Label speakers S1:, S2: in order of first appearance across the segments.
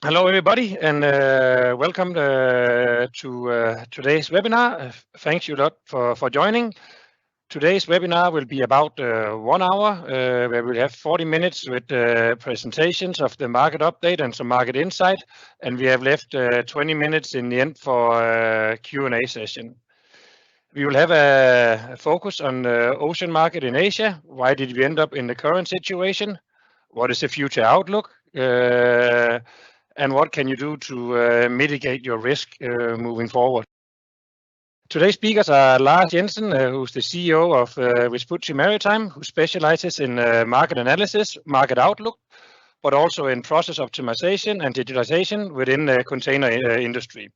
S1: Hello, everybody, and welcome to today's webinar. Thanks you a lot for joining. Today's webinar will be about 1 hour, where we'll have 40 minutes with presentations of the market update and some market insight, and we have left 20 minutes in the end for a Q&A session. We will have a focus on the ocean market in Asia. Why did we end up in the current situation? What is the future outlook? And what can you do to mitigate your risk moving forward? Today's speakers are Lars Jensen, who's the CEO of Vespucci Maritime, who specializes in market analysis, market outlook, but also in process optimization and digitalization within the container industry.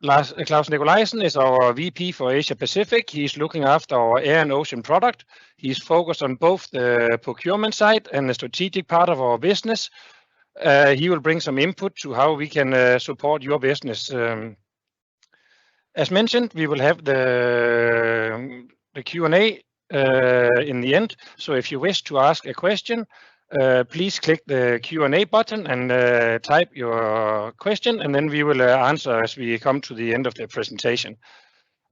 S1: Claus Nicolajsen is our VP for Asia Pacific. He's looking after our air and ocean product. He's focused on both the procurement side and the strategic part of our business. He will bring some input to how we can support your business. As mentioned, we will have the Q&A in the end. So if you wish to ask a question, please click the Q&A button and type your question, and then we will answer as we come to the end of the presentation.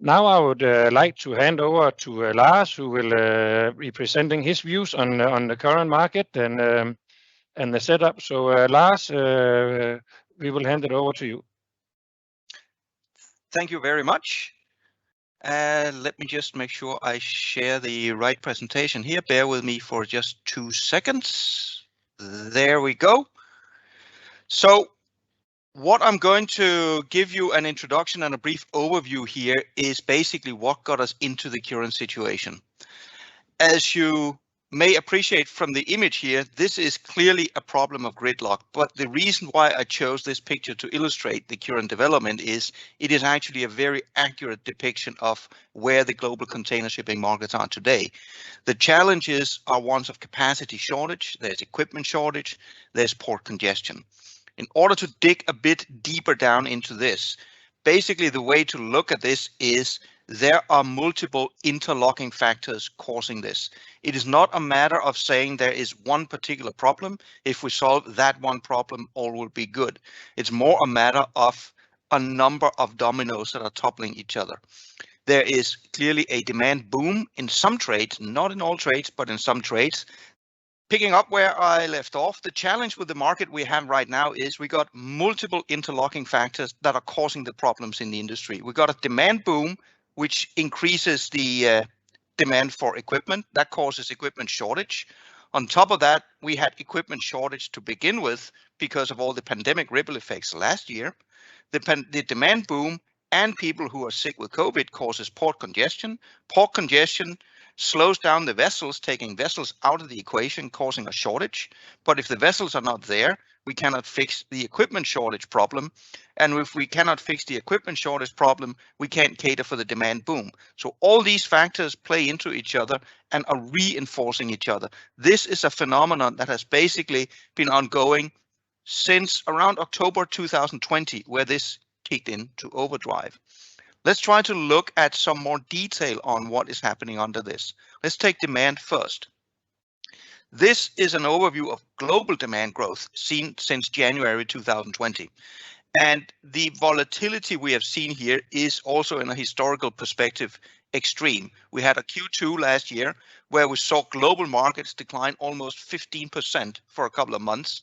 S1: Now I would like to hand over to Lars, who will be presenting his views on the current market and the setup. So Lars, we will hand it over to you.
S2: Thank you very much. Let me just make sure I share the right presentation here. Bear with me for just 2 seconds. There we go. So what I'm going to give you an introduction and a brief overview here is basically what got us into the current situation. As you may appreciate from the image here, this is clearly a problem of gridlock, but the reason why I chose this picture to illustrate the current development is it is actually a very accurate depiction of where the global container shipping markets are today. The challenges are ones of capacity shortage, there's equipment shortage, there's port congestion. In order to dig a bit deeper down into this, basically the way to look at this is there are multiple interlocking factors causing this. It is not a matter of saying there is one particular problem. If we solve that one problem, all will be good. It's more a matter of a number of dominoes that are toppling each other. There is clearly a demand boom in some trades, not in all trades, but in some trades. Picking up where I left off, the challenge with the market we have right now is we got multiple interlocking factors that are causing the problems in the industry. We got a demand boom, which increases the demand for equipment. That causes equipment shortage. On top of that, we had equipment shortage to begin with because of all the pandemic ripple effects last year. The demand boom and people who are sick with COVID causes port congestion. Port congestion slows down the vessels, taking vessels out of the equation, causing a shortage. But if the vessels are not there, we cannot fix the equipment shortage problem. And if we cannot fix the equipment shortage problem, we can't cater for the demand boom. So all these factors play into each other and are reinforcing each other. This is a phenomenon that has basically been ongoing since around October 2020, where this kicked into overdrive. Let's try to look at some more detail on what is happening under this. Let's take demand first. This is an overview of global demand growth seen since January 2020. And the volatility we have seen here is also in a historical perspective extreme. We had a Q2 last year where we saw global markets decline almost 15% for a couple of months.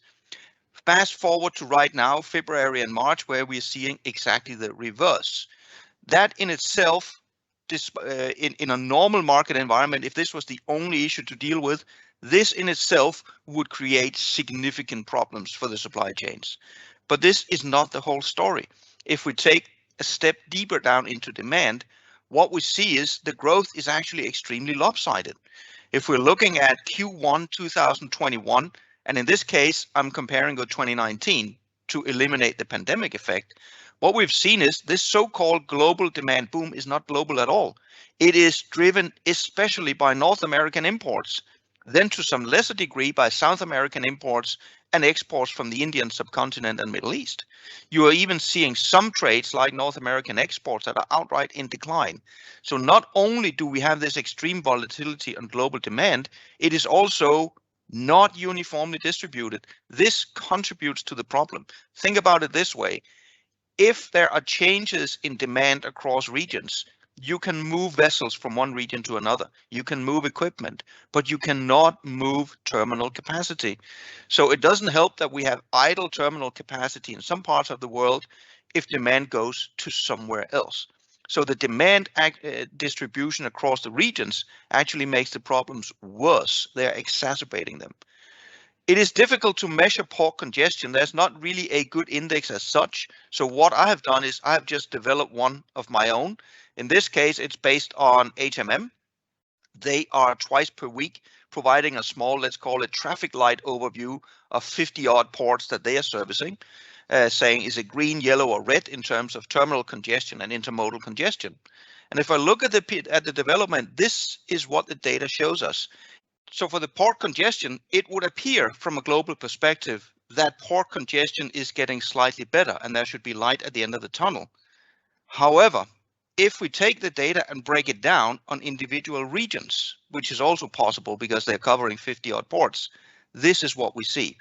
S2: Fast forward to right now, February and March, where we're seeing exactly the reverse. That in itself, in a normal market environment, if this was the only issue to deal with, this in itself would create significant problems for the supply chains. But this is not the whole story. If we take a step deeper down into demand, what we see is the growth is actually extremely lopsided. If we're looking at Q1 2021, and in this case, I'm comparing with 2019 to eliminate the pandemic effect, what we've seen is this so-called global demand boom is not global at all. It is driven especially by North American imports, then to some lesser degree by South American imports and exports from the Indian subcontinent and Middle East. You are even seeing some trades like North American exports that are outright in decline. So not only do we have this extreme volatility on global demand, it is also not uniformly distributed. This contributes to the problem. Think about it this way. If there are changes in demand across regions, you can move vessels from one region to another. You can move equipment, but you cannot move terminal capacity. So it doesn't help that we have idle terminal capacity in some parts of the world if demand goes to somewhere else. So the demand distribution across the regions actually makes the problems worse. They're exacerbating them. It is difficult to measure port congestion. There's not really a good index as such. So what I have done is I have just developed one of my own. In this case, it's based on HMM. They are twice per week providing a small, let's call it traffic light overview of 50 odd ports that they are servicing, saying is it green, yellow, or red in terms of terminal congestion and intermodal congestion. And if I look at the development, this is what the data shows us. So for the port congestion, it would appear from a global perspective that port congestion is getting slightly better and there should be light at the end of the tunnel. However, if we take the data and break it down on individual regions, which is also possible because they're covering 50 odd ports, this is what we see.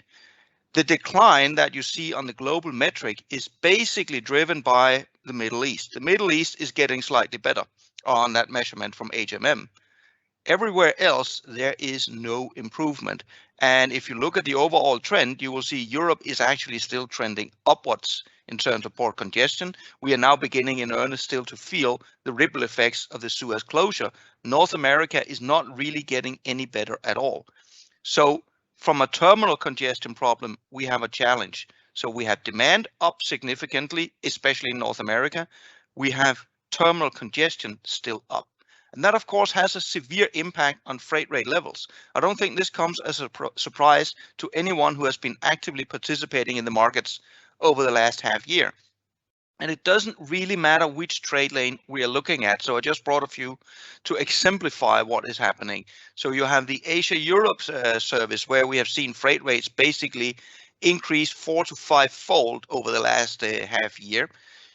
S2: The decline that you see on the global metric is basically driven by the Middle East. The Middle East is getting slightly better on that measurement from HMM. Everywhere else, there is no improvement. And if you look at the overall trend, you will see Europe is actually still trending upwards in terms of port congestion. We are now beginning in earnest still to feel the ripple effects of the Suez closure. North America is not really getting any better at all. So from a terminal congestion problem, we have a challenge. So we have demand up significantly, especially in North America. We have terminal congestion still up. And that, of course, has a severe impact on freight rate levels. I don't think this comes as a surprise to anyone who has been actively participating in the markets over the last half year. And it doesn't really matter which trade lane we are looking at. So I just brought a few to exemplify what is happening. So you have the Asia-Europe service where we have seen freight rates basically increase 4 to 5-fold over the last half year.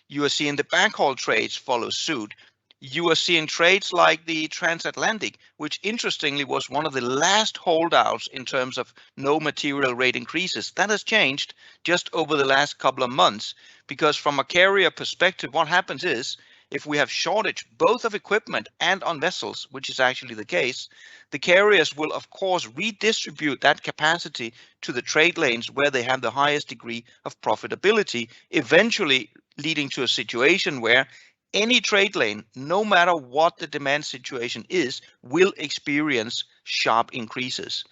S2: You are seeing the backhaul trades follow suit. You are seeing trades like the transatlantic, which interestingly was one of the last holdouts in terms of no material rate increases. That has changed just over the last couple of months, because from a carrier perspective, what happens is if we have shortage both of equipment and on vessels, which is actually the case, the carriers will of course redistribute that capacity to the trade lanes where they have the highest degree of profitability, eventually leading to a situation where any trade lane, no matter what the demand situation is, will experience sharp increases.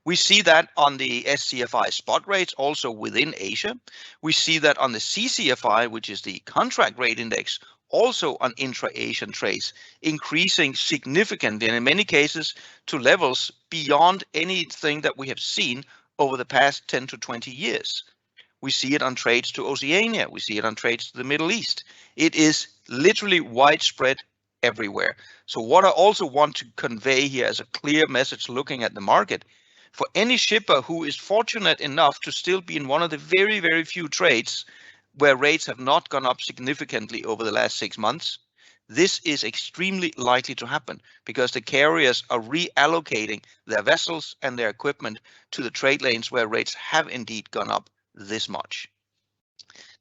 S2: We see that on the SCFI spot rates also within Asia. We see that on the CCFI, which is the contract rate index, also on intra-Asian trades, increasing significantly and in many cases to levels beyond anything that we have seen over the past 10 to 20 years. We see it on trades to Oceania. We see it on trades to the Middle East. It is literally widespread everywhere. So what I also want to convey here as a clear message looking at the market, for any shipper who is fortunate enough to still be in one of the very, very few trades where rates have not gone up significantly over the last 6 months, this is extremely likely to happen because the carriers are reallocating their vessels and their equipment to the trade lanes where rates have indeed gone up this much.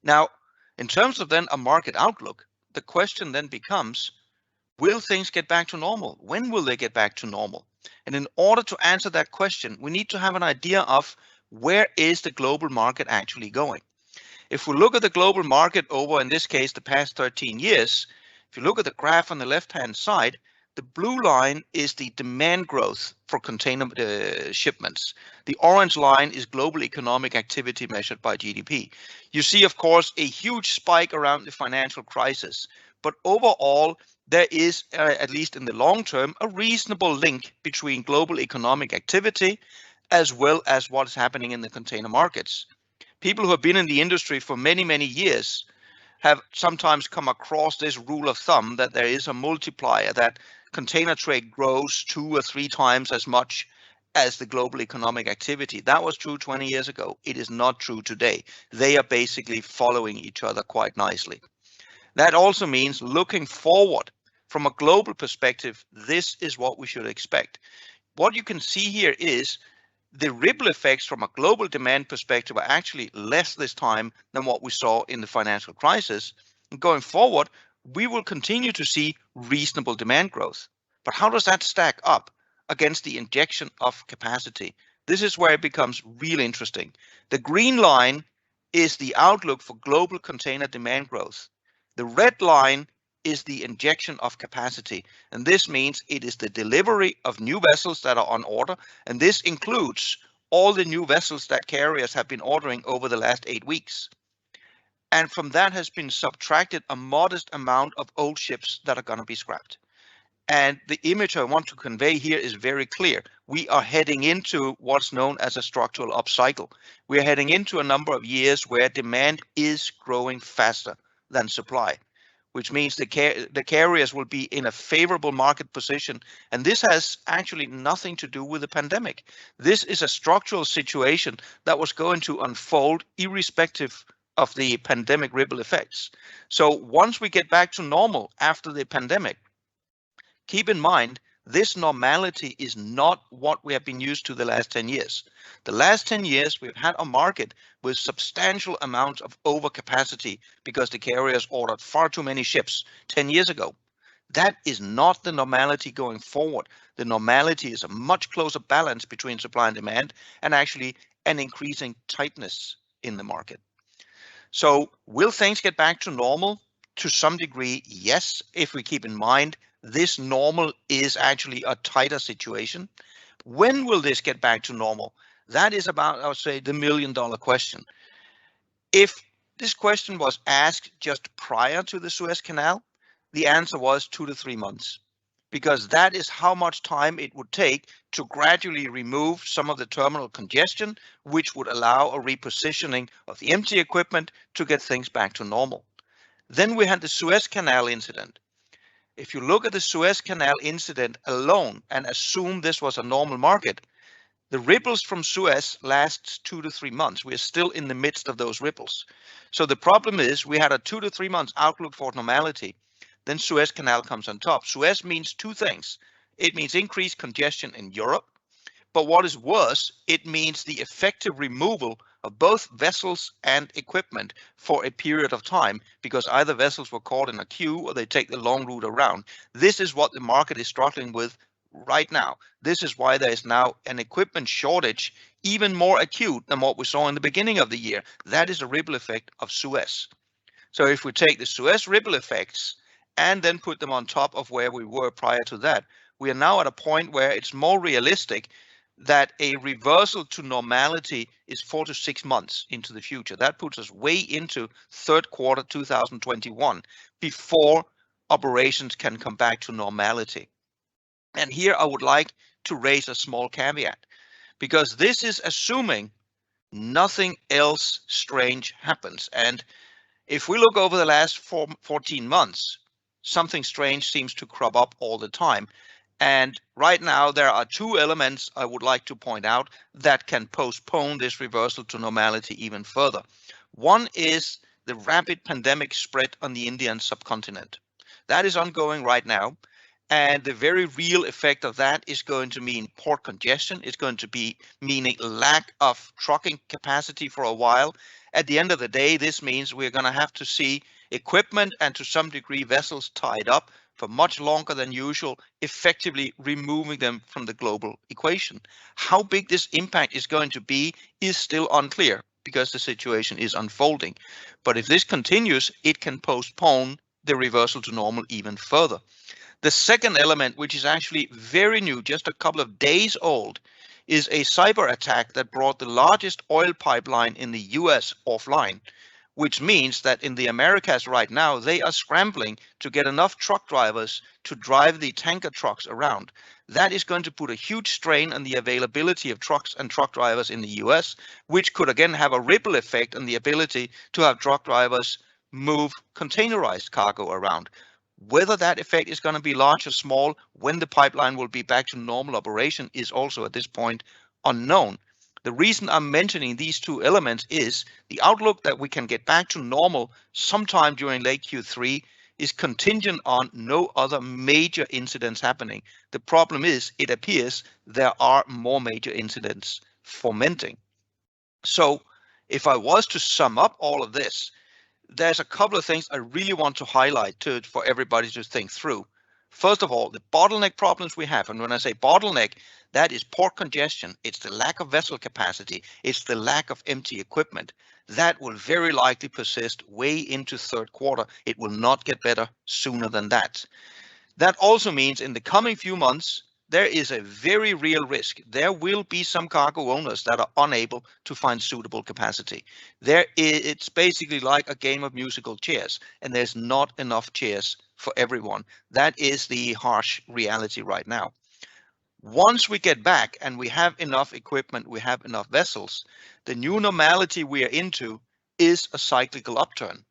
S2: Now, in terms of then a market outlook, the question then becomes, will things get back to normal? When will they get back to normal? And in order to answer that question, we need to have an idea of where is the global market actually going? If we look at the global market over, in this case, the past 13 years, if you look at the graph on the left-hand side, the blue line is the demand growth for container shipments. The orange line is global economic activity measured by GDP. You see, of course, a huge spike around the financial crisis. But overall, there is, at least in the long term, a reasonable link between global economic activity as well as what is happening in the container markets. People who have been in the industry for many, many years have sometimes come across this rule of thumb that there is a multiplier, that container trade grows 2 or 3 times as much as the global economic activity. That was true 20 years ago. It is not true today. They are basically following each other quite nicely. That also means looking forward from a global perspective, this is what we should expect. What you can see here is the ripple effects from a global demand perspective are actually less this time than what we saw in the financial crisis. And going forward, we will continue to see reasonable demand growth. But how does that stack up against the injection of capacity? This is where it becomes really interesting. The green line is the outlook for global container demand growth. The red line is the injection of capacity. And this means it is the delivery of new vessels that are on order. And this includes all the new vessels that carriers have been ordering over the last 8 weeks. And from that has been subtracted a modest amount of old ships that are going to be scrapped. And the image I want to convey here is very clear. We are heading into what's known as a structural upcycle. We are heading into a number of years where demand is growing faster than supply, which means the carriers will be in a favorable market position. And this has actually nothing to do with the pandemic. This is a structural situation that was going to unfold irrespective of the pandemic ripple effects. So once we get back to normal after the pandemic, keep in mind, this normality is not what we have been used to the last 10 years. The last 10 years, we've had a market with substantial amounts of overcapacity because the carriers ordered far too many ships 10 years ago. That is not the normality going forward. The normality is a much closer balance between supply and demand, and actually an increasing tightness in the market. So will things get back to normal? To some degree, yes, if we keep in mind this normal is actually a tighter situation. When will this get back to normal? That is about, I would say, the $1 million question. If this question was asked just prior to the Suez Canal, the answer was 2 to 3 months, because that is how much time it would take to gradually remove some of the terminal congestion, which would allow a repositioning of the empty equipment to get things back to normal. Then we had the Suez Canal incident. If you look at the Suez Canal incident alone and assume this was a normal market, the ripples from Suez lasts 2 to 3 months. We are still in the midst of those ripples. So the problem is we had a 2 to 3 months outlook for normality. Then Suez Canal comes on top. Suez means two things. It means increased congestion in Europe. But what is worse, it means the effective removal of both vessels and equipment for a period of time, because either vessels were caught in a queue or they take the long route around. This is what the market is struggling with right now. This is why there is now an equipment shortage, even more acute than what we saw in the beginning of the year. That is a ripple effect of Suez. So if we take the Suez ripple effects and then put them on top of where we were prior to that, we are now at a point where it's more realistic that a reversal to normality is 4 to 6 months into the future. That puts us way into third quarter 2021 before operations can come back to normality. And here I would like to raise a small caveat, because this is assuming nothing else strange happens. And if we look over the last 14 months, something strange seems to crop up all the time. And right now, there are two elements I would like to point out that can postpone this reversal to normality even further. One is the rapid pandemic spread on the Indian subcontinent. That is ongoing right now. And the very real effect of that is going to mean port congestion. It's going to be meaning lack of trucking capacity for a while. At the end of the day, this means we're going to have to see equipment and to some degree vessels tied up for much longer than usual, effectively removing them from the global equation. How big this impact is going to be is still unclear because the situation is unfolding. But if this continues, it can postpone the reversal to normal even further. The second element, which is actually very new, just a couple of days old, is a cyber attack that brought the largest oil pipeline in the US offline, which means that in the Americas right now, they are scrambling to get enough truck drivers to drive the tanker trucks around. That is going to put a huge strain on the availability of trucks and truck drivers in the US, which could again have a ripple effect on the ability to have truck drivers move containerized cargo around. Whether that effect is going to be large or small, when the pipeline will be back to normal operation, is also at this point unknown. The reason I'm mentioning these two elements is the outlook that we can get back to normal sometime during late Q3 is contingent on no other major incidents happening. The problem is, it appears there are more major incidents fomenting. So if I was to sum up all of this, there's a couple of things I really want to highlight for everybody to think through. First of all, the bottleneck problems we have, and when I say bottleneck, that is port congestion, it's the lack of vessel capacity, it's the lack of empty equipment. That will very likely persist way into third quarter. It will not get better sooner than that. That also means in the coming few months, there is a very real risk. There will be some cargo owners that are unable to find suitable capacity. It's basically like a game of musical chairs, and there's not enough chairs for everyone. That is the harsh reality right now. Once we get back and we have enough equipment, we have enough vessels, the new normality we are into is a cyclical upturn.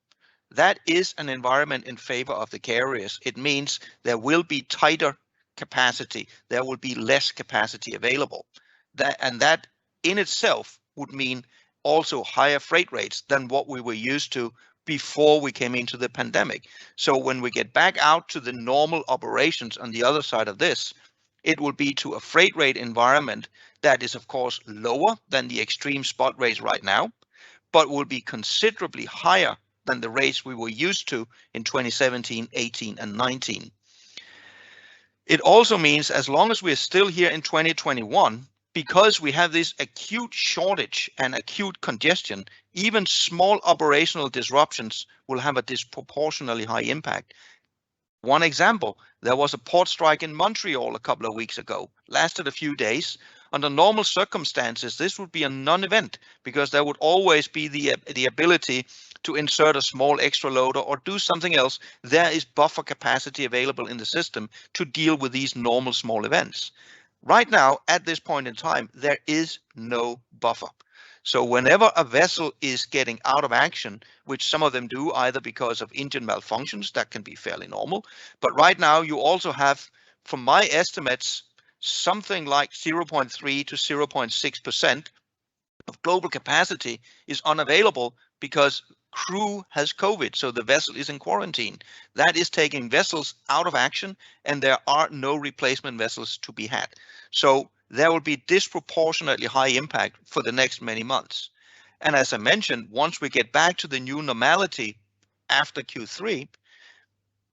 S2: That is an environment in favor of the carriers. It means there will be tighter capacity, there will be less capacity available. That in itself would mean also higher freight rates than what we were used to before we came into the pandemic. So when we get back out to the normal operations on the other side of this, it will be to a freight rate environment that is of course lower than the extreme spot rates right now, but will be considerably higher than the rates we were used to in 2017, 18, and 19. It also means as long as we're still here in 2021, because we have this acute shortage and acute congestion, even small operational disruptions will have a disproportionately high impact. One example, there was a port strike in Montreal a couple of weeks ago, lasted a few days. Under normal circumstances, this would be a non-event because there would always be the ability to insert a small extra loader or do something else. There is buffer capacity available in the system to deal with these normal small events. Right now, at this point in time, there is no buffer. So whenever a vessel is getting out of action, which some of them do either because of engine malfunctions, that can be fairly normal. But right now you also have, from my estimates, something like 0.3 to 0.6% of global capacity is unavailable because crew has COVID, so the vessel is in quarantine. That is taking vessels out of action, and there are no replacement vessels to be had. So there will be disproportionately high impact for the next many months. And as I mentioned, once we get back to the new normality after Q3,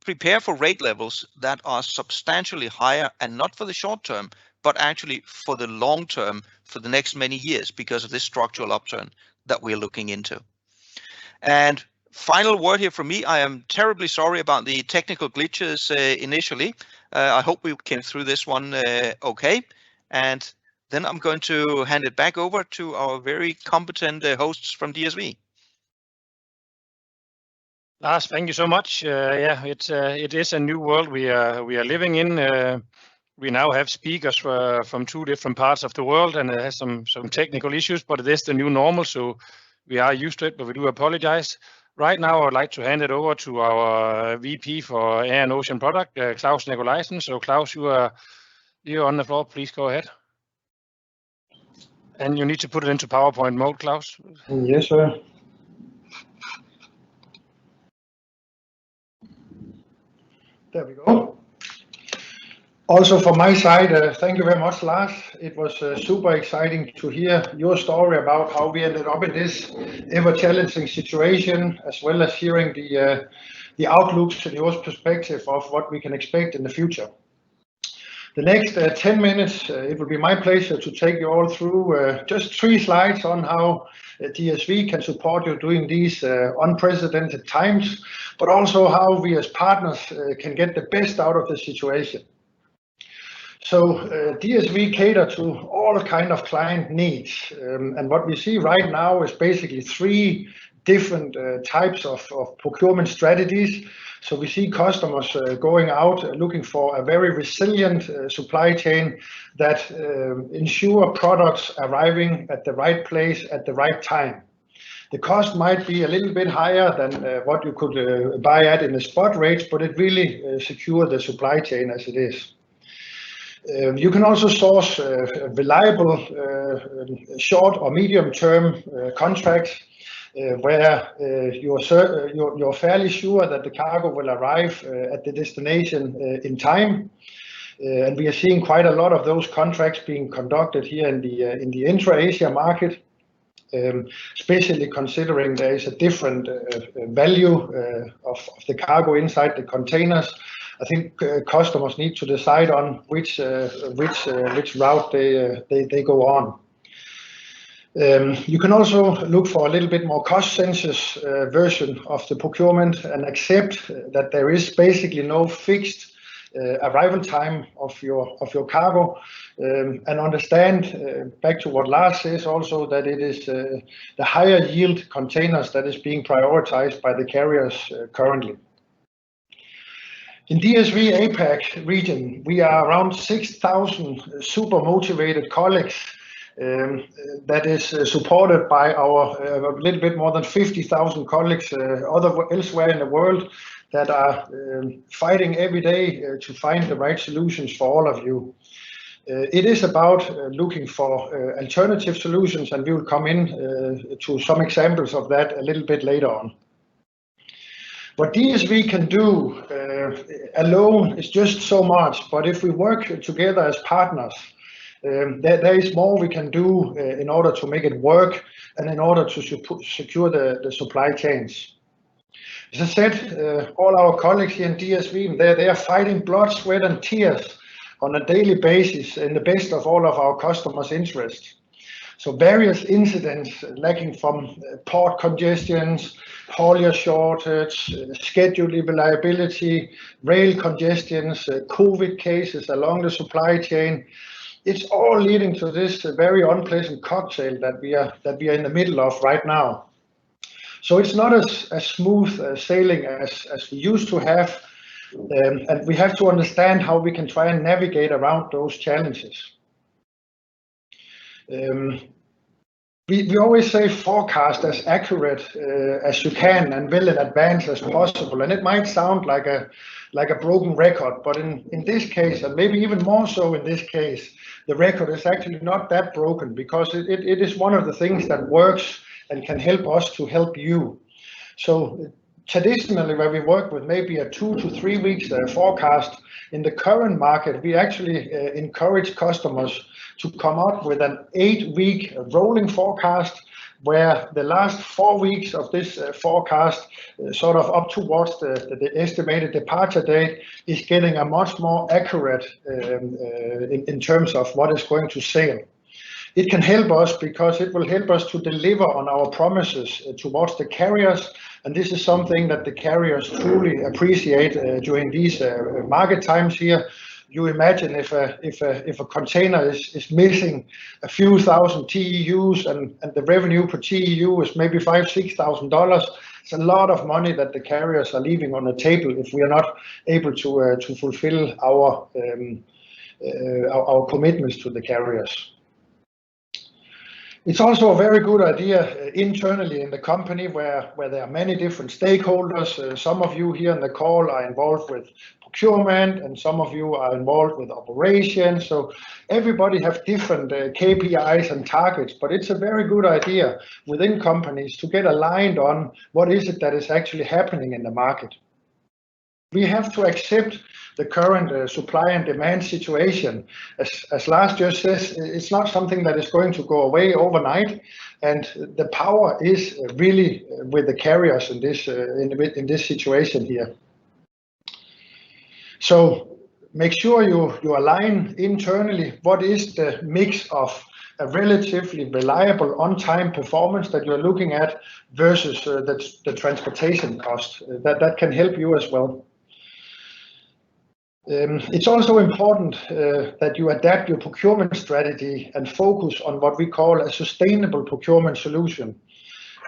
S2: prepare for rate levels that are substantially higher, and not for the short term, but actually for the long term, for the next many years, because of this structural upturn that we're looking into. And final word here from me, I am terribly sorry about the technical glitches initially. I hope we came through this one okay. And then I'm going to hand it back over to our very competent hosts from DSV.
S1: Lars, thank you so much. Yeah, it is a new world we are living in. We now have speakers from 2 different parts of the world, and it has some technical issues, but it is the new normal, so we are used to it, but we do apologize. Right now, I would like to hand it over to our VP for Air and Ocean Product, Claus Nicolajsen. So Claus, you're on the floor. Please go ahead. And you need to put it into PowerPoint mode, Claus.
S3: Yes, sir. There we go. Also from my side, thank you very much, Lars. It was super exciting to hear your story about how we ended up in this ever-challenging situation, as well as hearing the outlooks and your perspective of what we can expect in the future. The next 10 minutes, it will be my pleasure to take you all through just 3 slides on how DSV can support you during these unprecedented times, but also how we as partners can get the best out of the situation. So DSV cater to all kind of client needs, and what we see right now is basically 3 different types of procurement strategies. So we see customers going out looking for a very resilient supply chain that ensure products arriving at the right place at the right time. The cost might be a little bit higher than what you could buy at in the spot rates, but it really secures the supply chain as it is. You can also source reliable short or medium-term contracts where you're fairly sure that the cargo will arrive at the destination in time. And we are seeing quite a lot of those contracts being conducted here in the intra-Asia market, especially considering there is a different value of the cargo inside the containers. I think customers need to decide on which route they go on. You can also look for a little bit more cost-conscious version of the procurement and accept that there is basically no fixed arrival time of your cargo, and understand, back to what Lars says also, that it is the higher yield containers that is being prioritized by the carriers currently. In DSV APAC region, we are around 6,000 super motivated colleagues that is supported by our a little bit more than 50,000 colleagues elsewhere in the world that are fighting every day to find the right solutions for all of you. It is about looking for alternative solutions, and we will come in to some examples of that a little bit later on. What DSV can do alone is just so much, but if we work together as partners, there is more we can do in order to make it work and in order to secure the supply chains. As I said, all our colleagues here in DSV, they are fighting blood, sweat and tears on a daily basis in the best of all of our customers' interests. So various incidents lacking from port congestions, haulier shortage, schedule reliability, rail congestions, COVID cases along the supply chain. It's all leading to this very unpleasant cocktail that we are in the middle of right now. So it's not as smooth sailing as we used to have, and we have to understand how we can try and navigate around those challenges. We always say forecast as accurate as you can and well in advance as possible, and it might sound like a broken record, but in this case, and maybe even more so in this case, the record is actually not that broken, because it is one of the things that works and can help us to help you. So traditionally, where we work with maybe a 2 to 3 weeks forecast, in the current market, we actually encourage customers to come up with an 8-week rolling forecast, where the last 4 weeks of this forecast, sort of up towards the estimated departure date, is getting a much more accurate in terms of what is going to sail. It can help us because it will help us to deliver on our promises towards the carriers, and this is something that the carriers truly appreciate during these market times here. You imagine if a container is missing a few thousand TEUs and the revenue per TEU is maybe $5,000-6,000. It's a lot of money that the carriers are leaving on the table if we are not able to fulfill our commitments to the carriers. It's also a very good idea internally in the company where there are many different stakeholders. Some of you here on the call are involved with procurement, and some of you are involved with operations. So everybody have different KPIs and targets, but it's a very good idea within companies to get aligned on what is it that is actually happening in the market. We have to accept the current supply and demand situation. As Lars just says, it's not something that is going to go away overnight, and the power is really with the carriers in this situation here. So make sure you align internally what is the mix of a relatively reliable on-time performance that you're looking at versus the transportation cost. That can help you as well. It's also important that you adapt your procurement strategy and focus on what we call a sustainable procurement solution,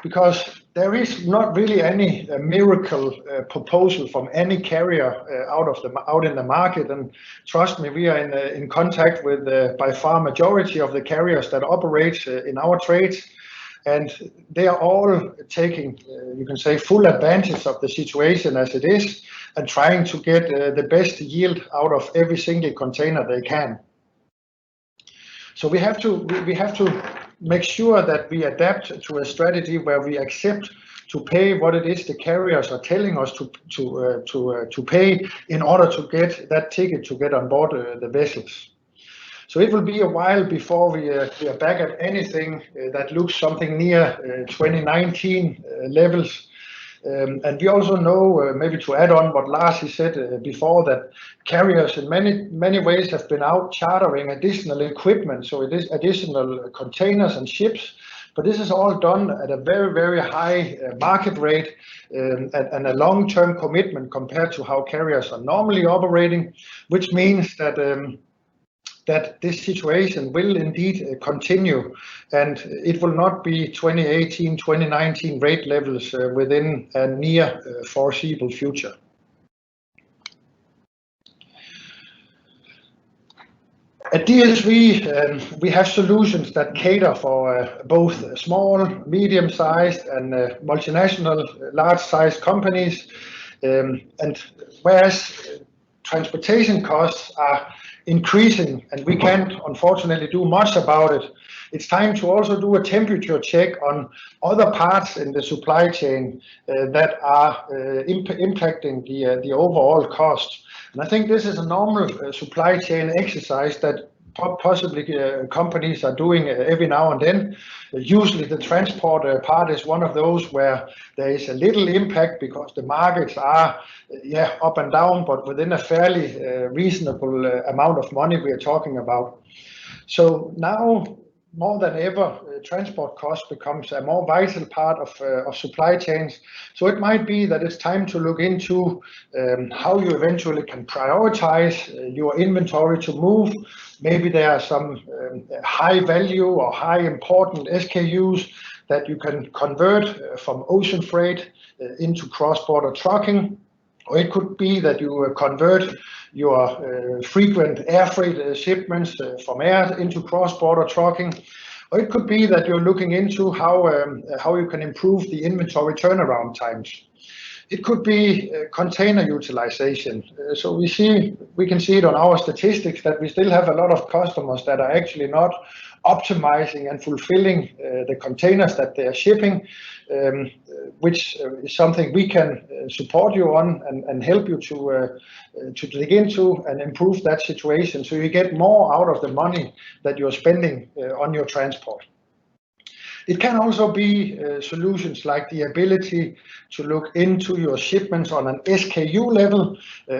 S3: because there is not really any miracle proposal from any carrier out in the market. And trust me, we are in contact with by far majority of the carriers that operate in our trades, and they are all taking, you can say, full advantage of the situation as it is, and trying to get the best yield out of every single container they can. So we have to make sure that we adapt to a strategy where we accept to pay what it is the carriers are telling us to pay in order to get that ticket to get on board the vessels. So it will be a while before we are back at anything that looks something near 2019 levels. And we also know, maybe to add on what Lars he said before, that carriers in many ways have been out chartering additional equipment, so it is additional containers and ships. But this is all done at a very, very high market rate and a long-term commitment compared to how carriers are normally operating, which means that that this situation will indeed continue, and it will not be 2018, 2019 rate levels within a near foreseeable future. At DSV, we have solutions that cater for both small, medium-sized and multinational, large-sized companies. And whereas transportation costs are increasing and we can't unfortunately do much about it, it's time to also do a temperature check on other parts in the supply chain that are impacting the overall cost. And I think this is a normal supply chain exercise that possibly companies are doing every now and then. Usually the transport part is one of those where there is a little impact because the markets are up and down, but within a fairly reasonable amount of money we are talking about. So now more than ever, transport cost becomes a more vital part of supply chains. So it might be that it's time to look into how you eventually can prioritize your inventory to move. Maybe there are some high value or high important SKUs that you can convert from ocean freight into cross-border trucking. Or it could be that you convert your frequent air freight shipments from air into cross-border trucking. Or it could be that you're looking into how you can improve the inventory turnaround times. It could be container utilization. So we can see it on our statistics that we still have a lot of customers that are actually not optimizing and fulfilling the containers that they are shipping, which is something we can support you on and help you to dig into and improve that situation so you get more out of the money that you're spending on your transport. It can also be solutions like the ability to look into your shipments on an SKU level,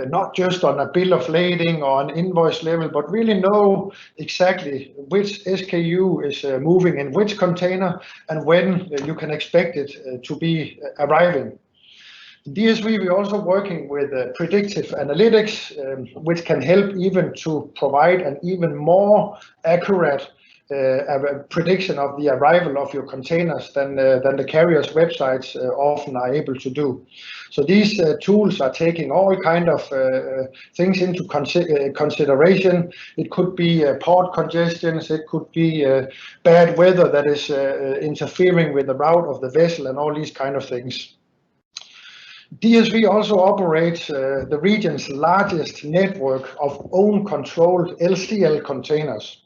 S3: not just on a bill of lading or an invoice level, but really know exactly which SKU is moving in which container and when you can expect it to be arriving. In DSV, we're also working with predictive analytics, which can help even to provide an even more accurate prediction of the arrival of your containers than the carriers' websites often are able to do. So these tools are taking all kind of things into consideration. It could be port congestions, it could be bad weather that is interfering with the route of the vessel and all these kind of things. DSV also operates the region's largest network of own-controlled LCL containers.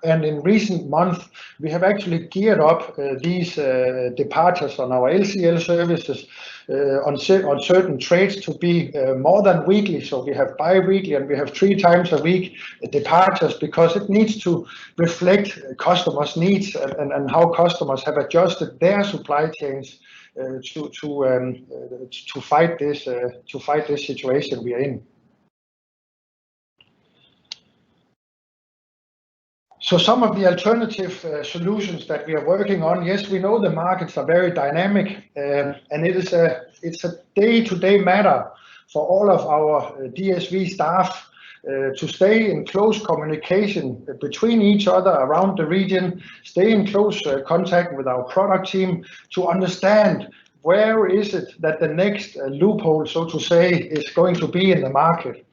S3: And in recent months, we have actually geared up these departures on our LCL services on certain trades to be more than weekly. So we have bi-weekly and we have 3 times a week departures because it needs to reflect customers' needs and how customers have adjusted their supply chains to fight this situation we are in. So some of the alternative solutions that we are working on, yes, we know the markets are very dynamic, and it's a day-to-day matter for all of our DSV staff to stay in close communication between each other around the region, stay in close contact with our product team to understand where is it that the next loophole, so to say, is going to be in the market.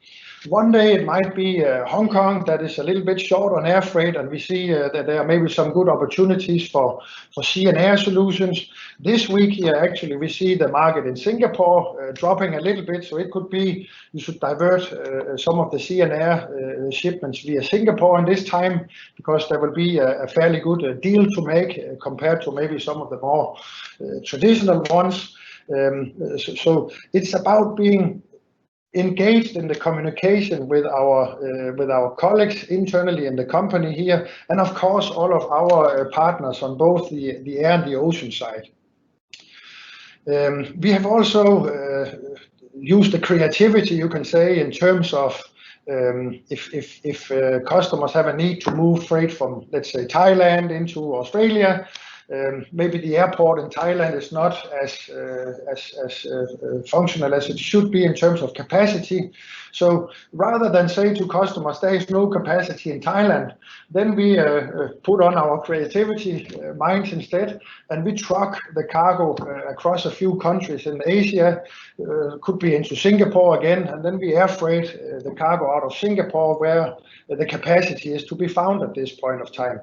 S3: One day it might be Hong Kong that is a little bit short on air freight, and we see that there are maybe some good opportunities for sea and air solutions. This week here, actually, we see the market in Singapore dropping a little bit, so it could be you should divert some of the sea and air shipments via Singapore in this time, because there will be a fairly good deal to make compared to maybe some of the more traditional ones. So it's about being engaged in the communication with our colleagues internally in the company here, and of course all of our partners on both the air and the ocean side. We have also used the creativity, you can say, in terms of if customers have a need to move freight from, let's say, Thailand into Australia. Maybe the airport in Thailand is not as functional as it should be in terms of capacity. So rather than say to customers, there is no capacity in Thailand, then we put on our creativity minds instead, and we truck the cargo across a few countries in Asia, could be into Singapore again, and then we air freight the cargo out of Singapore where the capacity is to be found at this point of time.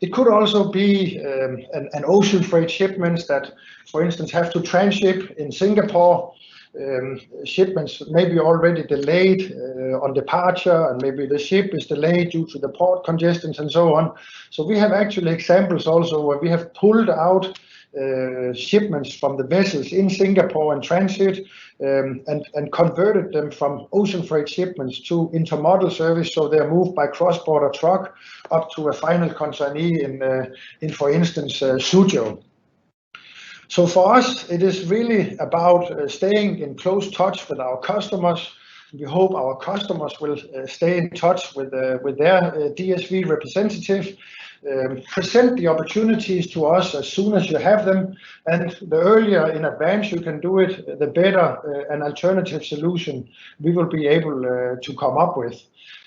S3: It could also be an ocean freight shipments that, for instance, have to tranship in Singapore. Shipments may be already delayed on departure, and maybe the ship is delayed due to the port congestions and so on. So we have actually examples also where we have pulled out shipments from the vessels in Singapore in transit and converted them from ocean freight shipments to intermodal service, so they're moved by cross-border truck up to a final consignee in for instance, Suzhou. So for us, it is really about staying in close touch with our customers. We hope our customers will stay in touch with their DSV representative. Present the opportunities to us as soon as you have them, and the earlier in advance you can do it, the better an alternative solution we will be able to come up with.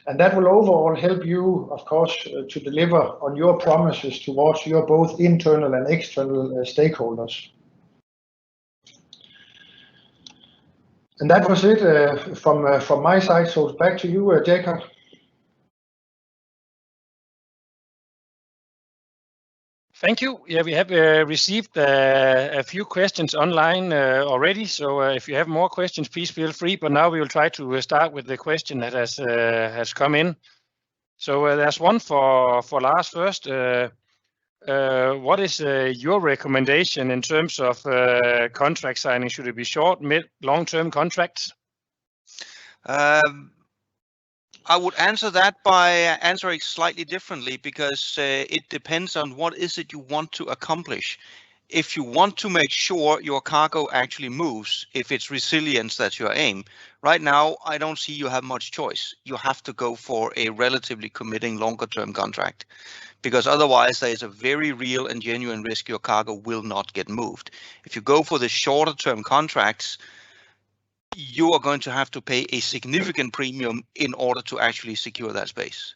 S3: And that will overall help you, of course, to deliver on your promises towards your both internal and external stakeholders. And that was it from my side. So back to you, Jacob.
S1: Thank you. Yeah, we have received a few questions online already. So if you have more questions, please feel free. But now we will try to start with the question that has come in. So there's one for Lars first. What is your recommendation in terms of contract signing? Should it be short, mid, long-term contracts?
S2: I would answer that by answering slightly differently, because it depends on what is it you want to accomplish. If you want to make sure your cargo actually moves, if it's resilience that's your aim, right now I don't see you have much choice. You have to go for a relatively committing longer term contract, because otherwise there is a very real and genuine risk your cargo will not get moved. If you go for the shorter term contracts, you are going to have to pay a significant premium in order to actually secure that space.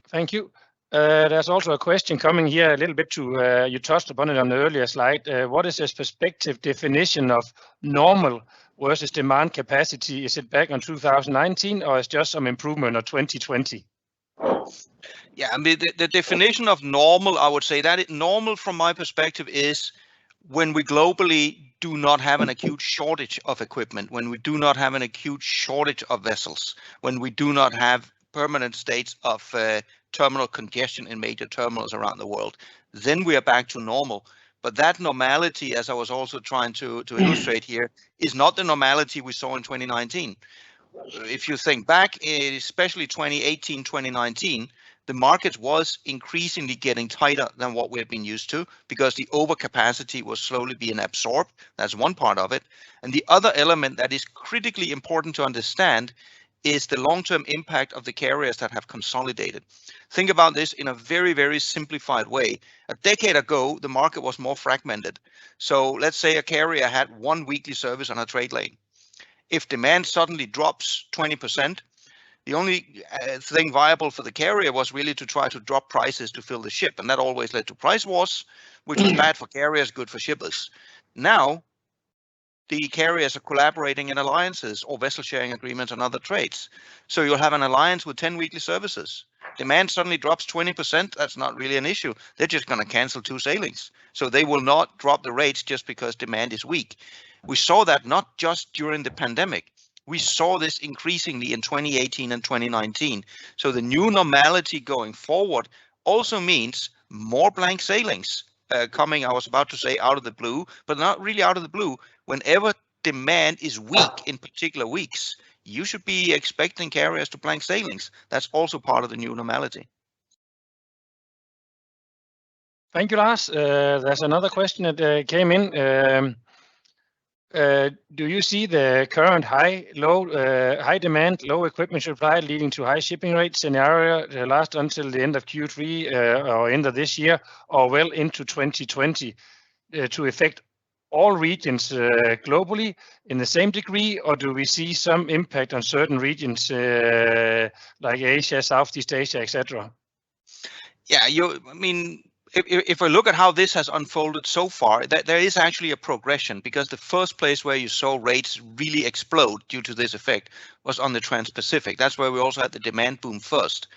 S1: Thank you. There's also a question coming here a little bit to, you touched upon it on the earlier slide. What is this perspective definition of normal versus demand capacity? Is it back on 2019 or is just some improvement of 2020?
S2: Yeah, I mean, the definition of normal, I would say that normal from my perspective is when we globally do not have an acute shortage of equipment, when we do not have an acute shortage of vessels, when we do not have permanent states of terminal congestion in major terminals around the world, then we are back to normal. But that normality, as I was also trying to illustrate here, is not the normality we saw in 2019. If you think back, especially 2018, 2019, the market was increasingly getting tighter than what we have been used to, because the overcapacity was slowly being absorbed. That's one part of it. And the other element that is critically important to understand is the long-term impact of the carriers that have consolidated. Think about this in a very, very simplified way. A decade ago, the market was more fragmented. So let's say a carrier had one weekly service on a trade lane. If demand suddenly drops 20%, the only thing viable for the carrier was really to try to drop prices to fill the ship. And that always led to price wars, which was bad for carriers, good for shippers. Now, the carriers are collaborating in alliances or vessel sharing agreements on other trades. So you'll have an alliance with 10 weekly services. Demand suddenly drops 20%. That's not really an issue. They're just going to cancel 2 sailings. So they will not drop the rates just because demand is weak. We saw that not just during the pandemic. We saw this increasingly in 2018 and 2019. So the new normality going forward also means more blank sailings coming, I was about to say, out of the blue, but not really out of the blue. Whenever demand is weak in particular weeks, you should be expecting carriers to blank sailings. That's also part of the new normality.
S1: Thank you, Lars. There's another question that came in. Do you see the current high demand, low equipment supply leading to high shipping rate scenario last until the end of Q3 or end of this year or well into 2020 to affect all regions globally in the same degree, or do we see some impact on certain regions like Asia, Southeast Asia, etc.?
S2: Yeah, if I look at how this has unfolded so far, there is actually a progression, because the first place where you saw rates really explode due to this effect was on the Trans-Pacific. That's where we also had the demand boom first.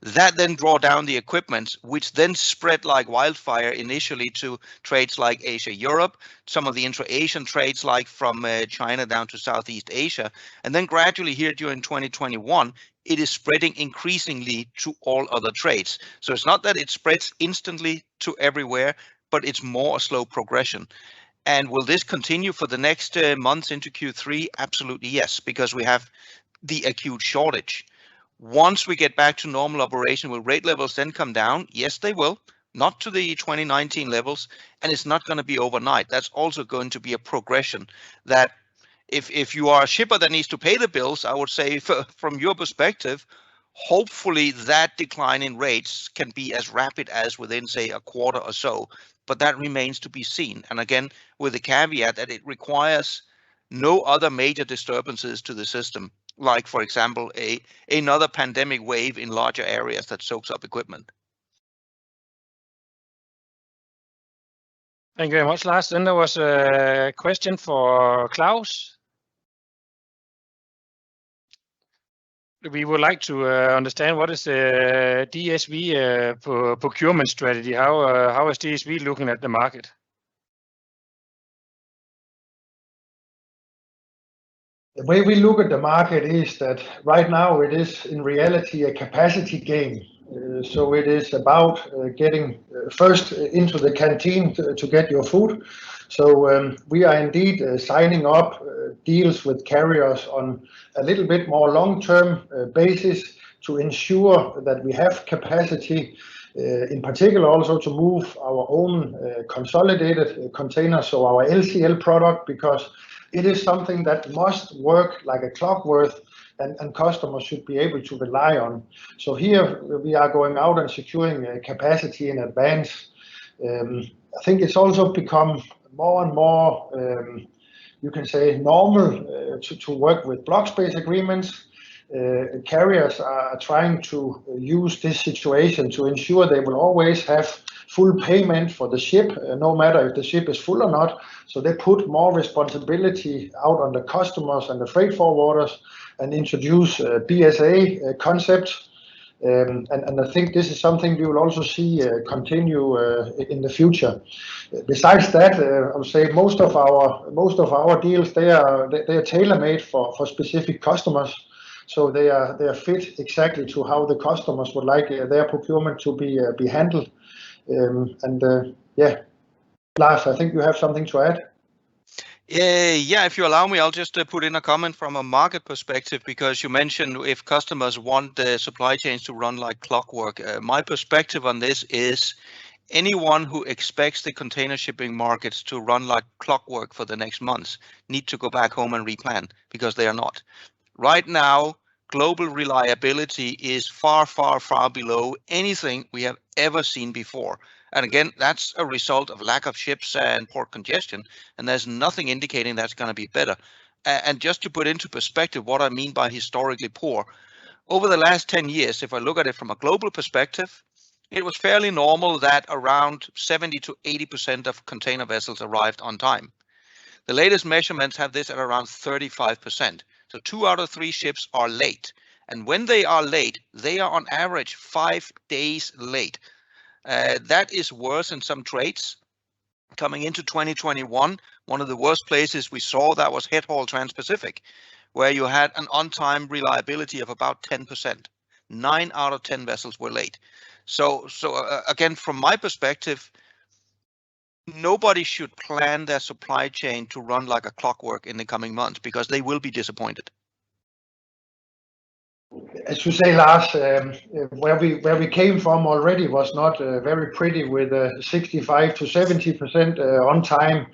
S2: That then draw down the equipment, which then spread like wildfire initially to trades like Asia-Europe, some of the intra-Asian trades like from China down to Southeast Asia, and then gradually here during 2021, it is spreading increasingly to all other trades. So it's not that it spreads instantly to everywhere, but it's more a slow progression. And will this continue for the next months into Q3? Absolutely yes, because we have the acute shortage. Once we get back to normal operation, will rate levels then come down? Yes, they will. Not to the 2019 levels, and it's not going to be overnight. That's also going to be a progression that if you are a shipper that needs to pay the bills, I would say from your perspective, hopefully that decline in rates can be as rapid as within, say, a quarter or so. But that remains to be seen. And again, with the caveat that it requires no other major disturbances to the system, like, for example, another pandemic wave in larger areas that soaks up equipment.
S1: Thank you very much, Lars. Then there was a question for Claus. We would like to understand what is the DSV procurement strategy. How is DSV looking at the market?
S3: The way we look at the market is that right now it is in reality a capacity game. So it is about getting first into the canteen to get your food. So we are indeed signing up deals with carriers on a little bit more long-term basis to ensure that we have capacity, in particular also to move our own consolidated containers, so our LCL product, because it is something that must work like a clockwork, and customers should be able to rely on. So here we are going out and securing capacity in advance. I think it's also become more and more, you can say, normal to work with block space agreements. Carriers are trying to use this situation to ensure they will always have full payment for the ship, no matter if the ship is full or not. So they put more responsibility out on the customers and the freight forwarders and introduce BSA concepts. And I think this is something we will also see continue in the future. Besides that, I would say most of our deals, they are tailor-made for specific customers. So they are fit exactly to how the customers would like their procurement to be handled. Yeah, Lars, I think you have something to add.
S2: Yeah, if you allow me, I'll just put in a comment from a market perspective, because you mentioned if customers want the supply chains to run like clockwork. My perspective on this is anyone who expects the container shipping markets to run like clockwork for the next months need to go back home and replan, because they are not. Right now, global reliability is far, far, far below anything we have ever seen before. And again, that's a result of lack of ships and port congestion, and there's nothing indicating that's going to be better. And just to put into perspective what I mean by historically poor, over the last 10 years, if I look at it from a global perspective, it was fairly normal that around 70 to 80% of container vessels arrived on time. The latest measurements have this at around 35%. So 2 out of 3 ships are late. And when they are late, they are on average 5 days late. That is worse in some trades. Coming into 2021, one of the worst places we saw that was head haul Trans-Pacific, where you had an on-time reliability of about 10%. 9 out of 10 vessels were late. So again, from my perspective, nobody should plan their supply chain to run like a clockwork in the coming months, because they will be disappointed.
S3: As you say, Lars, where we came from already was not very pretty with 65 to 70% on time.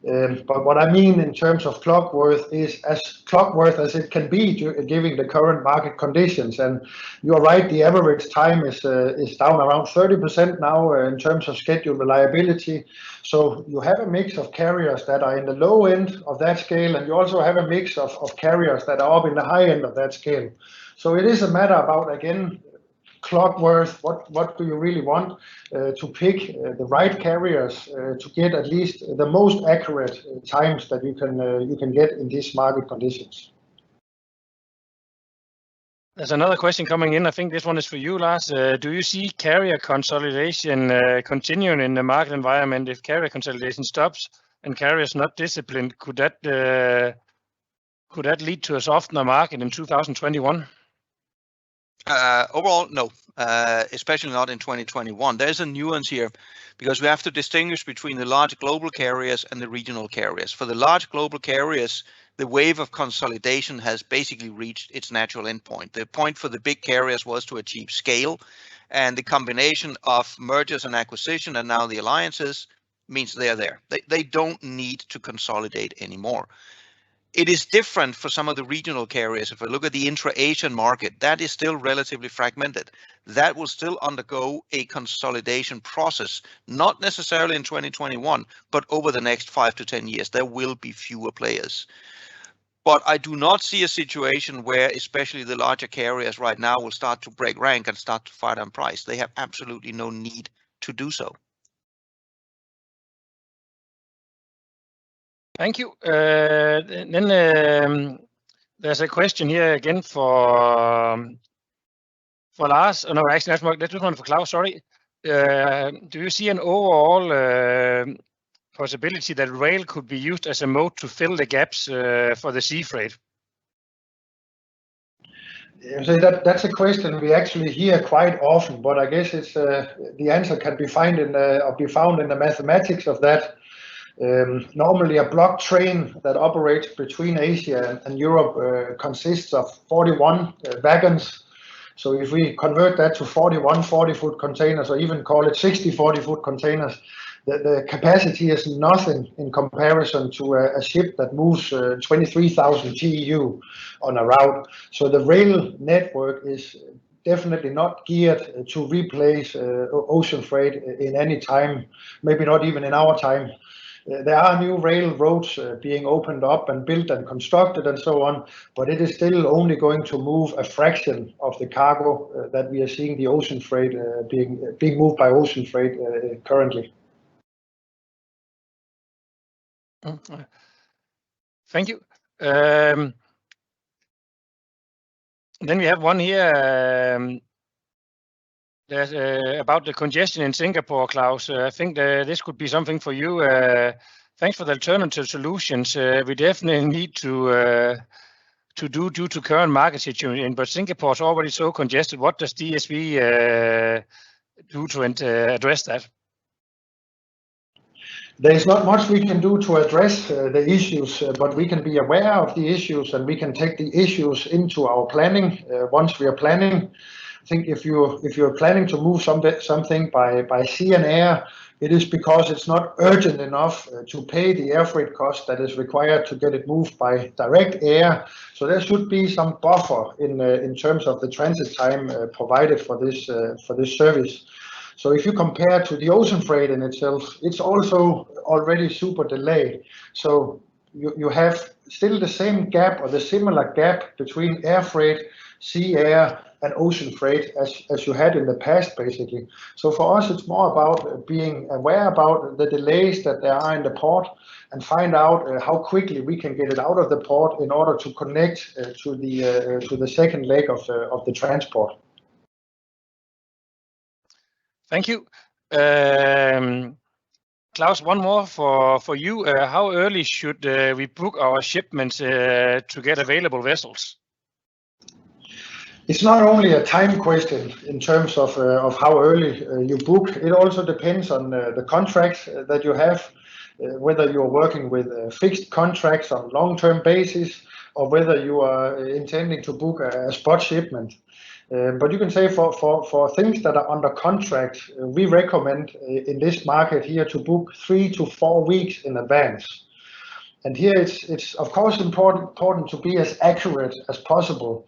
S3: But what I mean in terms of clockwork is as clockwork as it can be given the current market conditions. And you're right, the average time is down around 30% now in terms of schedule reliability. So you have a mix of carriers that are in the low end of that scale, and you also have a mix of carriers that are up in the high end of that scale. So it is a matter about, again, clockwork. What do you really want to pick the right carriers to get at least the most accurate times that you can get in these market conditions.
S1: There's another question coming in. I think this one is for you, Lars. Do you see carrier consolidation continuing in the market environment? If carrier consolidation stops and carriers not disciplined, could that lead to a softer market in 2021?
S2: Overall, no, especially not in 2021. There's a nuance here, because we have to distinguish between the large global carriers and the regional carriers. For the large global carriers, the wave of consolidation has basically reached its natural endpoint. The point for the big carriers was to achieve scale, and the combination of mergers and acquisition and now the alliances means they're there. They don't need to consolidate anymore. It is different for some of the regional carriers. If I look at the intra-Asian market, that is still relatively fragmented. That will still undergo a consolidation process, not necessarily in 2021, but over the next 5 to 10 years, there will be fewer players. But I do not see a situation where especially the larger carriers right now will start to break rank and start to fight on price. They have absolutely no need to do so.
S1: Thank you. Then there's a question here again for Lars. Oh, no, actually, that's one for Claus. Sorry. Do you see an overall possibility that rail could be used as a mode to fill the gaps for the sea freight?
S3: So that's a question we actually hear quite often, but I guess it's the answer can be found in the mathematics of that. Normally a block train that operates between Asia and Europe consists of 41 wagons. So if we convert that to 41 40-foot containers, or even call it 60 40-foot containers, the capacity is nothing in comparison to a ship that moves 23,000 TEU on a route. So the rail network is definitely not geared to replace ocean freight in any time, maybe not even in our time. There are new railroads being opened up and built and constructed and so on, but it is still only going to move a fraction of the cargo that we are seeing the ocean freight being moved by ocean freight currently.
S1: Thank you. Then we have one here. There's about the congestion in Singapore, Claus. I think this could be something for you. Thanks for the alternative solutions. We definitely need to do due to current market situation, but Singapore is already so congested. What does DSV do to address that?
S3: There is not much we can do to address the issues, but we can be aware of the issues, and we can take the issues into our planning once we are planning. I think if you're planning to move something by sea and air, it is because it's not urgent enough to pay the air freight cost that is required to get it moved by direct air. So there should be some buffer in terms of the transit time provided for this service. So if you compare to the ocean freight in itself, it's also already super delayed. So you have still the same gap or the similar gap between air freight, sea, air, and ocean freight as you had in the past, basically. So for us, it's more about being aware about the delays that there are in the port and find out how quickly we can get it out of the port in order to connect to the second leg of the transport.
S1: Thank you. Claus, one more for you. How early should we book our shipments to get available vessels?
S3: It's not only a time question in terms of how early you book. It also depends on the contracts that you have, whether you're working with fixed contracts on long-term basis or whether you are intending to book a spot shipment. But you can say for things that are under contract, we recommend in this market here to book 3 to 4 weeks in advance. And here it's of course important to be as accurate as possible,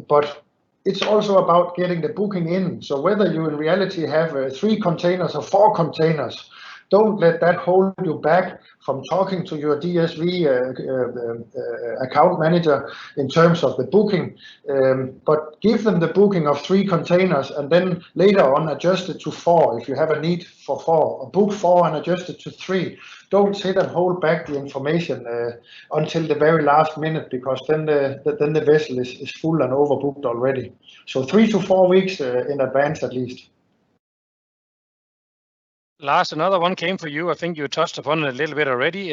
S3: but it's also about getting the booking in. So whether you in reality have 3 containers or 4 containers, don't let that hold you back from talking to your DSV account manager in terms of the booking, but give them the booking of 3 containers and then later on adjust it to 4 if you have a need for 4, or book 4 and adjust it to 3. Don't sit and hold back the information until the very last minute, because then the vessel is full and overbooked already. So 3 to 4 weeks in advance at least.
S1: Lars, another one came for you. I think you touched upon it a little bit already.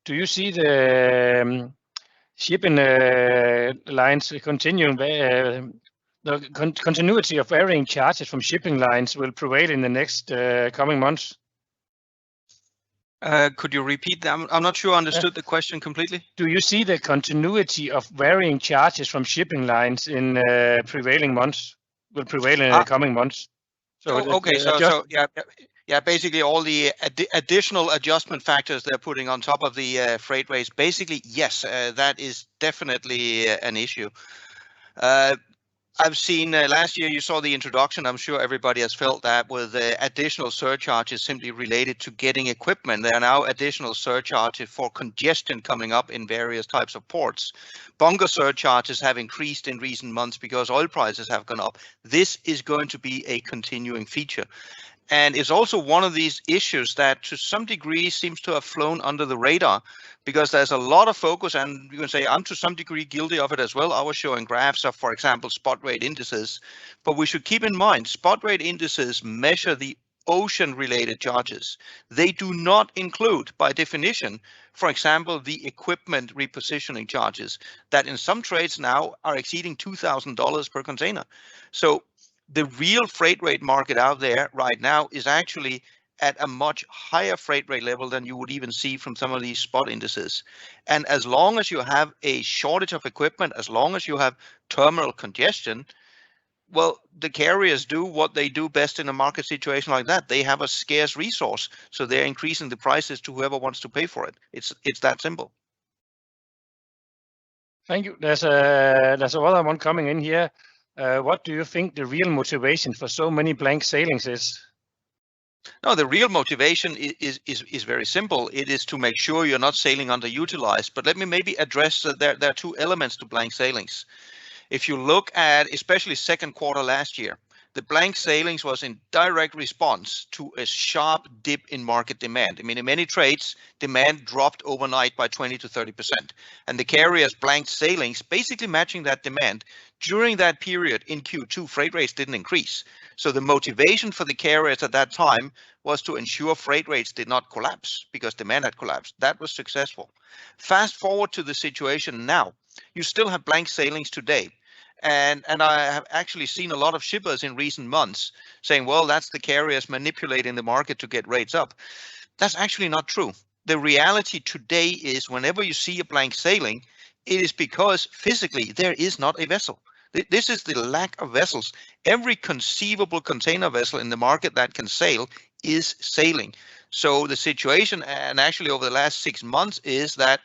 S1: Do you see the shipping lines continuing? The continuity of varying charges from shipping lines will prevail in the next coming months?
S2: Could you repeat that? I'm not sure I understood the question completely.
S1: Do you see the continuity of varying charges from shipping lines in prevailing months will prevail in the coming months?
S2: So okay, so yeah, basically all the additional adjustment factors they're putting on top of the freight rates. Basically, yes, that is definitely an issue. I've seen last year you saw the introduction. I'm sure everybody has felt that with additional surcharges simply related to getting equipment. There are now additional surcharges for congestion coming up in various types of ports. Bunker surcharges have increased in recent months because oil prices have gone up. This is going to be a continuing feature. And it's also one of these issues that to some degree seems to have flown under the radar, because there's a lot of focus, and you can say I'm to some degree guilty of it as well. I was showing graphs of, for example, spot rate indices, but we should keep in mind spot rate indices measure the ocean related charges. They do not include, by definition, for example, the equipment repositioning charges that in some trades now are exceeding $2,000 per container. So the real freight rate market out there right now is actually at a much higher freight rate level than you would even see from some of these spot indices. And as long as you have a shortage of equipment, as long as you have terminal congestion, well, the carriers do what they do best in a market situation like that. They have a scarce resource, so they're increasing the prices to whoever wants to pay for it. It's that simple.
S1: Thank you. There's another one coming in here. What do you think the real motivation for so many blank sailings is?
S2: No, the real motivation is very simple. It is to make sure you're not sailing underutilized. But let me maybe address that there are 2 elements to blank sailings. If you look at especially second quarter last year, the blank sailings was in direct response to a sharp dip in market demand. I mean, in many trades, demand dropped overnight by 20 to 30%. And the carriers blanked sailings, basically matching that demand. During that period in Q2, freight rates didn't increase. So the motivation for the carriers at that time was to ensure freight rates did not collapse because demand had collapsed. That was successful. Fast forward to the situation now. You still have blank sailings today. And I have actually seen a lot of shippers in recent months saying, well, that's the carriers manipulating the market to get rates up. That's actually not true. The reality today is whenever you see a blank sailing, it is because physically there is not a vessel. This is the lack of vessels. Every conceivable container vessel in the market that can sail is sailing. So the situation, and actually over the last 6 months, is that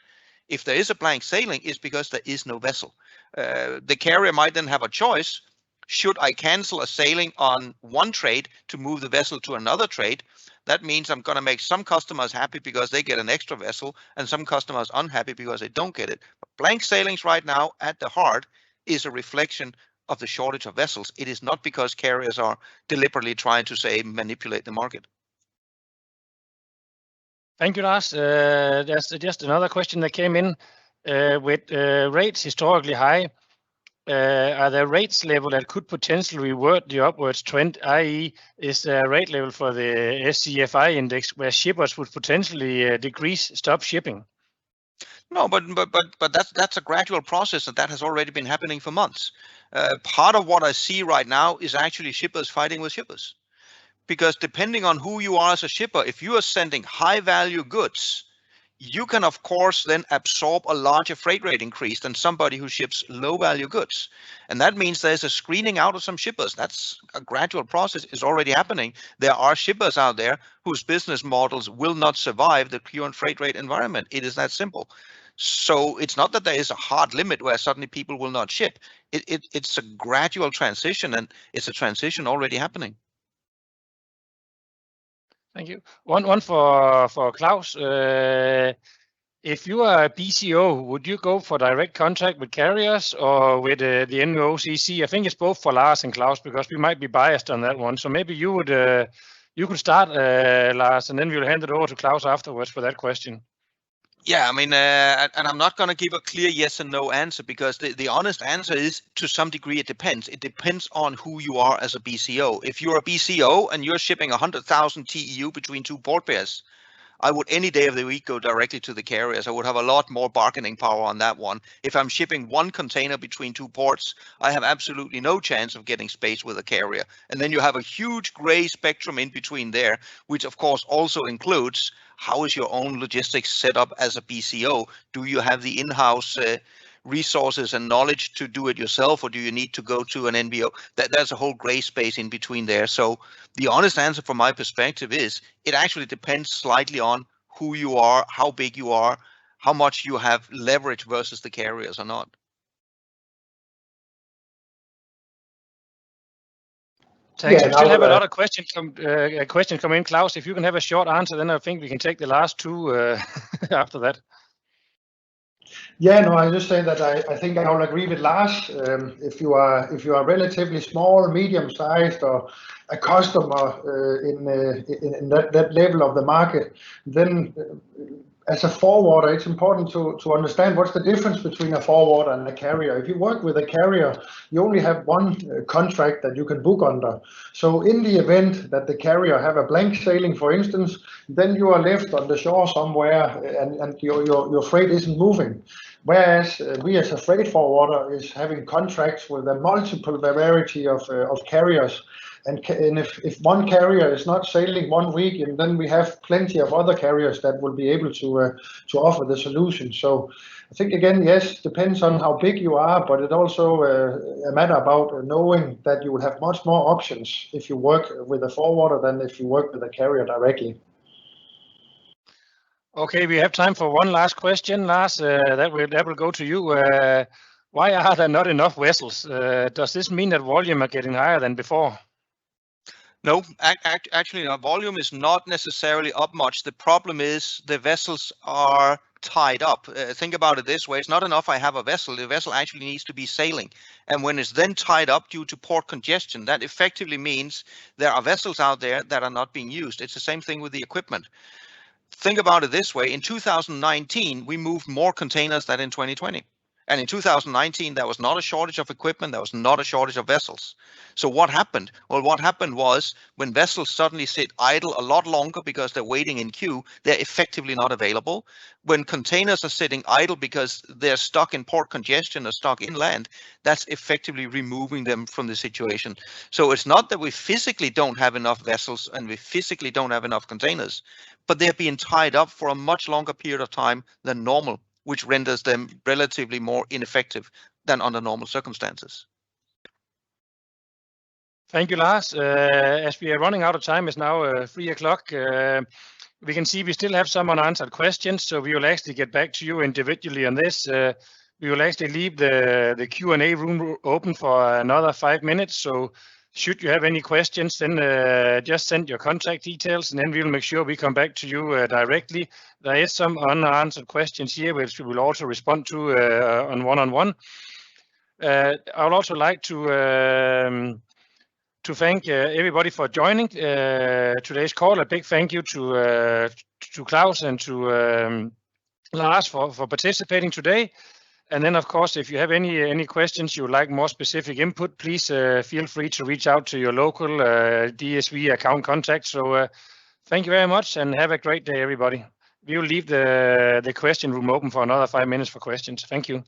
S2: if there is a blank sailing, it's because there is no vessel. The carrier might then have a choice. Should I cancel a sailing on one trade to move the vessel to another trade? That means I'm going to make some customers happy because they get an extra vessel and some customers unhappy because they don't get it. But blank sailings right now at the heart is a reflection of the shortage of vessels. It is not because carriers are deliberately trying to manipulate the market.
S1: Thank you, Lars. There's just another question that came in. With rates historically high, are there rates level that could potentially revert the upwards trend, i.e. is the rate level for the SCFI index where shippers would potentially stop shipping?
S2: No, but that's a gradual process, and that has already been happening for months. Part of what I see right now is actually shippers fighting with shippers. Because depending on who you are as a shipper, if you are sending high value goods, you can of course then absorb a larger freight rate increase than somebody who ships low value goods. And that means there's a screening out of some shippers. That's a gradual process, is already happening. There are shippers out there whose business models will not survive the current freight rate environment. It is that simple. So it's not that there is a hard limit where suddenly people will not ship. It's a gradual transition, and it's a transition already happening.
S1: Thank you. One for Claus. If you are a BCO, would you go for direct contract with carriers or with the NOCC? I think it's both for Lars and Claus because we might be biased on that one. So maybe you would you could start, Lars, and then we'll hand it over to Claus afterwards for that question.
S2: Yeah, I mean, and I'm not going to give a clear yes and no answer because the honest answer is to some degree it depends. It depends on who you are as a BCO. If you're a BCO and you're shipping 100,000 TEU between two port pairs, I would any day of the week go directly to the carriers. I would have a lot more bargaining power on that one. If I'm shipping one container between two ports, I have absolutely no chance of getting space with a carrier. And then you have a huge gray spectrum in between there, which of course also includes how is your own logistics set up as a BCO? Do you have the in-house resources and knowledge to do it yourself, or do you need to go to an NBO? There's a whole gray space in between there. So the honest answer from my perspective is it actually depends slightly on who you are, how big you are, how much you have leverage versus the carriers or not.
S1: Thanks. We still have a lot of questions come in. Claus, if you can have a short answer, then I think we can take the last two after that.
S3: Yeah, no, I just say that I think I will agree with Lars. If you are relatively small, medium-sized, or a customer in that level of the market, then as a forwarder, it's important to understand what's the difference between a forwarder and a carrier. If you work with a carrier, you only have one contract that you can book under. So in the event that the carrier have a blank sailing, for instance, then you are left on the shore somewhere and your freight isn't moving. Whereas we as a freight forwarder is having contracts with a multiple variety of carriers. And if one carrier is not sailing 1 week, and then we have plenty of other carriers that will be able to offer the solution. So I think again, yes, depends on how big you are, but it also a matter about knowing that you will have much more options if you work with a forwarder than if you work with a carrier directly.
S1: Okay, we have time for one last question, Lars. That will go to you. Why are there not enough vessels? Does this mean that volume are getting higher than before?
S2: No, actually, no, volume is not necessarily up much. The problem is the vessels are tied up. Think about it this way. It's not enough I have a vessel. The vessel actually needs to be sailing. And when it's then tied up due to port congestion, that effectively means there are vessels out there that are not being used. It's the same thing with the equipment. Think about it this way. In 2019, we moved more containers than in 2020. And in 2019, there was not a shortage of equipment. There was not a shortage of vessels. So what happened? Well, what happened was when vessels suddenly sit idle a lot longer because they're waiting in queue, they're effectively not available. When containers are sitting idle because they're stuck in port congestion or stuck inland, that's effectively removing them from the situation. So it's not that we physically don't have enough vessels and we physically don't have enough containers, but they're being tied up for a much longer period of time than normal, which renders them relatively more ineffective than under normal circumstances.
S1: Thank you, Lars. As we are running out of time, it's now 3 o'clock. We can see we still have some unanswered questions, so we will actually get back to you individually on this. We will actually leave the Q&A room open for another 5 minutes. So should you have any questions, then just send your contact details, and then we'll make sure we come back to you directly. There is some unanswered questions here, which we will also respond to on one-on-one. I would also like to thank everybody for joining today's call. A big thank you to Claus and to Lars for participating today. And then, of course, if you have any questions you would like more specific input, please feel free to reach out to your local DSV account contact. So thank you very much and have a great day, everybody. We will leave the question room open for another 5 minutes for questions. Thank you.